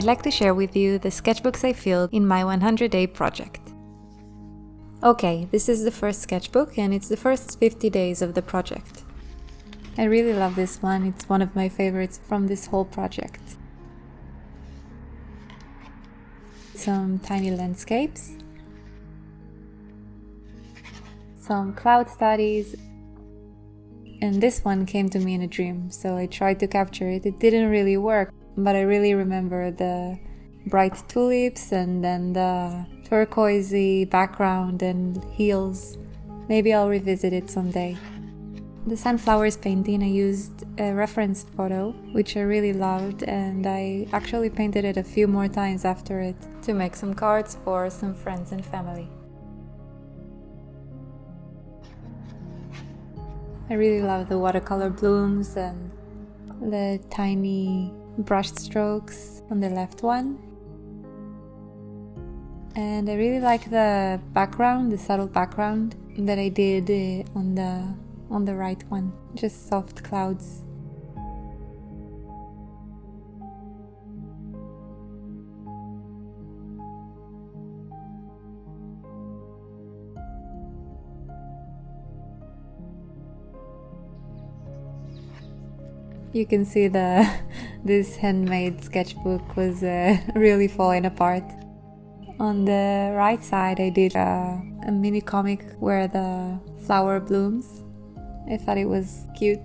I'd like to share with you the sketchbooks I filled in my 100-day project. Okay, this is the first sketchbook and it's the first 50 days of the project. I really love this one, it's one of my favorites from this whole project. Some tiny landscapes, some cloud studies, and this one came to me in a dream, so I tried to capture it. It didn't really work, but I really remember the bright tulips and then the turquoisey background and hills. Maybe I'll revisit it someday. The sunflowers painting, I used a reference photo, which I really loved, and I actually painted it a few more times after it to make some cards for some friends and family. I really love the watercolor blooms and the tiny brush strokes on the left one. And I really like the background, the subtle background that I did on the right one, just soft clouds. You can see this handmade sketchbook was really falling apart. On the right side I did a mini comic where the flower blooms. I thought it was cute.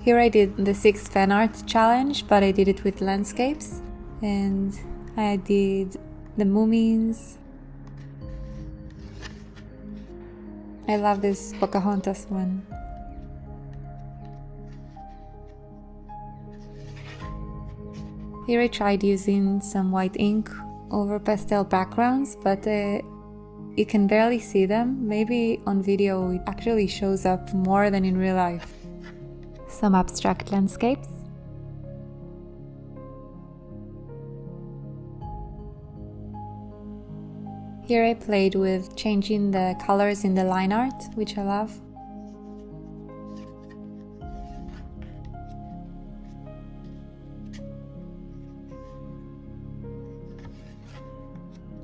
Here I did the 6 fan art challenge, but I did it with landscapes. And I did the Moomins. I love this Pocahontas one. Here I tried using some white ink over pastel backgrounds, but you can barely see them. Maybe on video it actually shows up more than in real life. Some abstract landscapes. Here I played with changing the colors in the line art, which I love.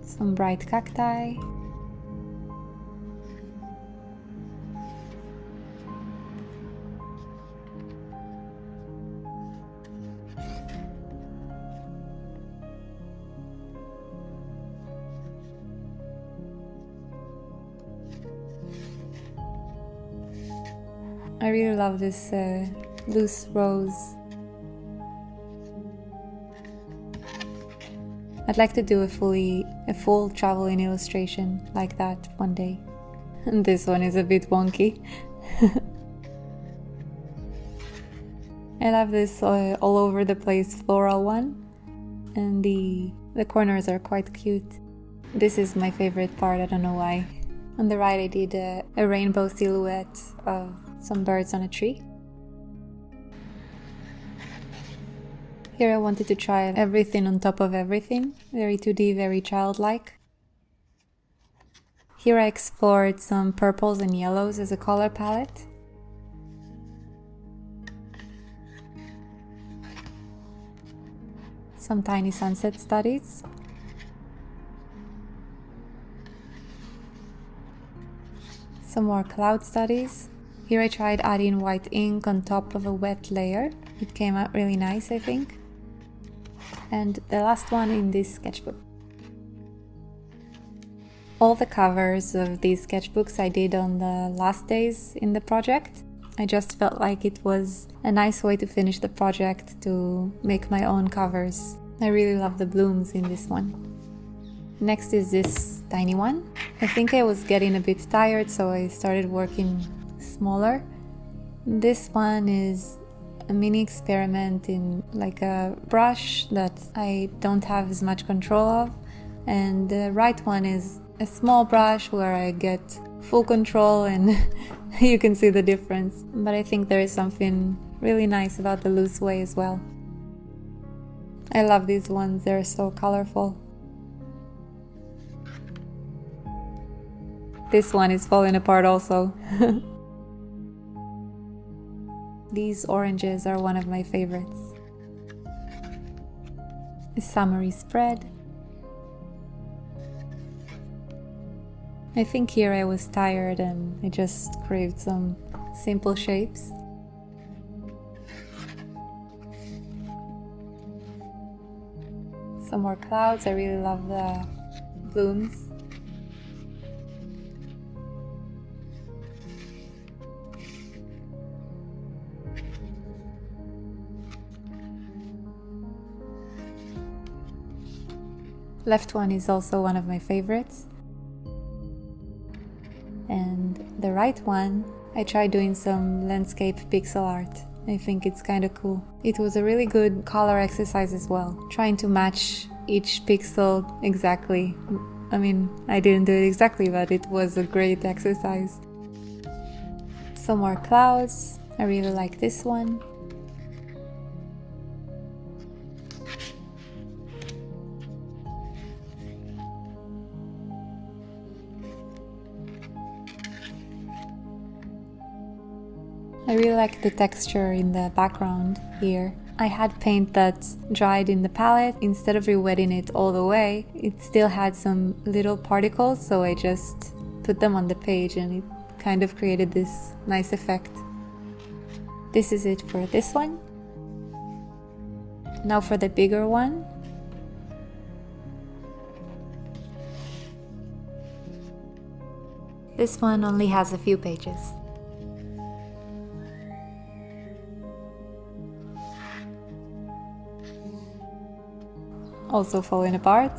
Some bright cacti. I really love this loose rose. I'd like to do a full traveling illustration like that one day. And this one is a bit wonky. I love this all over the place floral one, and the corners are quite cute. This is my favorite part, I don't know why. On the right I did a rainbow silhouette of some birds on a tree. Here I wanted to try everything on top of everything, very 2D, very childlike. Here I explored some purples and yellows as a color palette. Some tiny sunset studies. Some more cloud studies. Here I tried adding white ink on top of a wet layer. It came out really nice, I think. And the last one in this sketchbook. All the covers of these sketchbooks I did on the last days in the project. I just felt like it was a nice way to finish the project, to make my own covers. I really love the blooms in this one. Next is this tiny one. I think I was getting a bit tired, so I started working smaller. This one is a mini experiment in like a brush that I don't have as much control of, and the right one is a small brush where I get full control and you can see the difference. But I think there is something really nice about the loose way as well. I love these ones, they're so colorful. This one is falling apart also. These oranges are one of my favorites. A summery spread. I think here I was tired and I just craved some simple shapes. Some more clouds. I really love the blooms. Left one is also one of my favorites. And the right one, I tried doing some landscape pixel art. I think it's kind of cool. It was a really good color exercise as well, trying to match each pixel exactly. I mean, I didn't do it exactly, but it was a great exercise. Some more clouds. I really like this one. I really like the texture in the background here. I had paint that dried in the palette. Instead of re-wetting it all the way, it still had some little particles, so I just put them on the page and it kind of created this nice effect. This is it for this one. Now for the bigger one. This one only has a few pages. Also falling apart.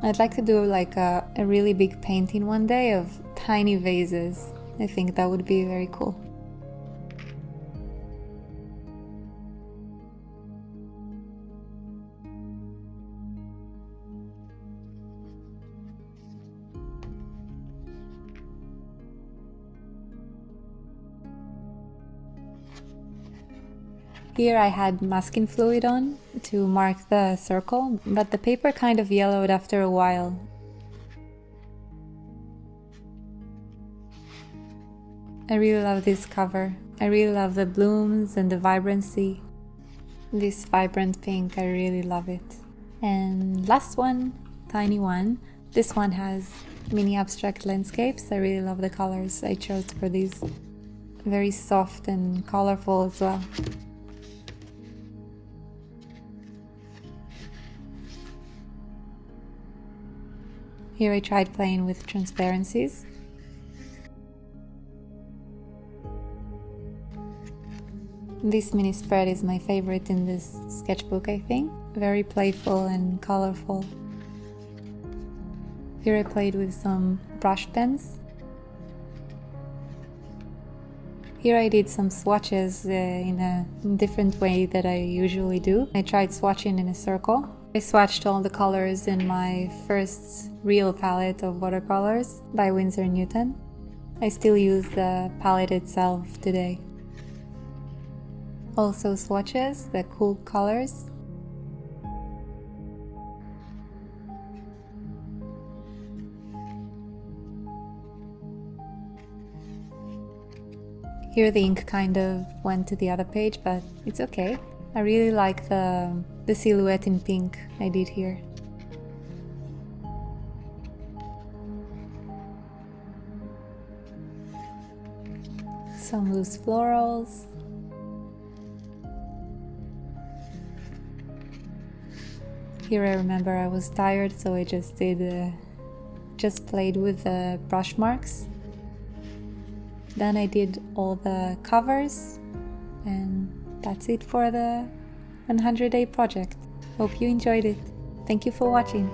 I'd like to do like a really big painting one day of tiny vases. I think that would be very cool. Here I had masking fluid on to mark the circle, but the paper kind of yellowed after a while. I really love this cover. I really love the blooms and the vibrancy. This vibrant pink, I really love it. And last one, tiny one. This one has mini abstract landscapes. I really love the colors I chose for these. Very soft and colorful as well. Here I tried playing with transparencies. This mini spread is my favorite in this sketchbook, I think. Very playful and colorful. Here I played with some brush pens. Here I did some swatches in a different way that I usually do. I tried swatching in a circle. I swatched all the colors in my first real palette of watercolors by Winsor & Newton. I still use the palette itself today. Also swatches, the cool colors. Here the ink kind of went to the other page, but it's okay. I really like the silhouette in pink I did here. Some loose florals. Here I remember I was tired, so I just played with the brush marks. Then I did all the covers, and that's it for the 100-day project. Hope you enjoyed it. Thank you for watching.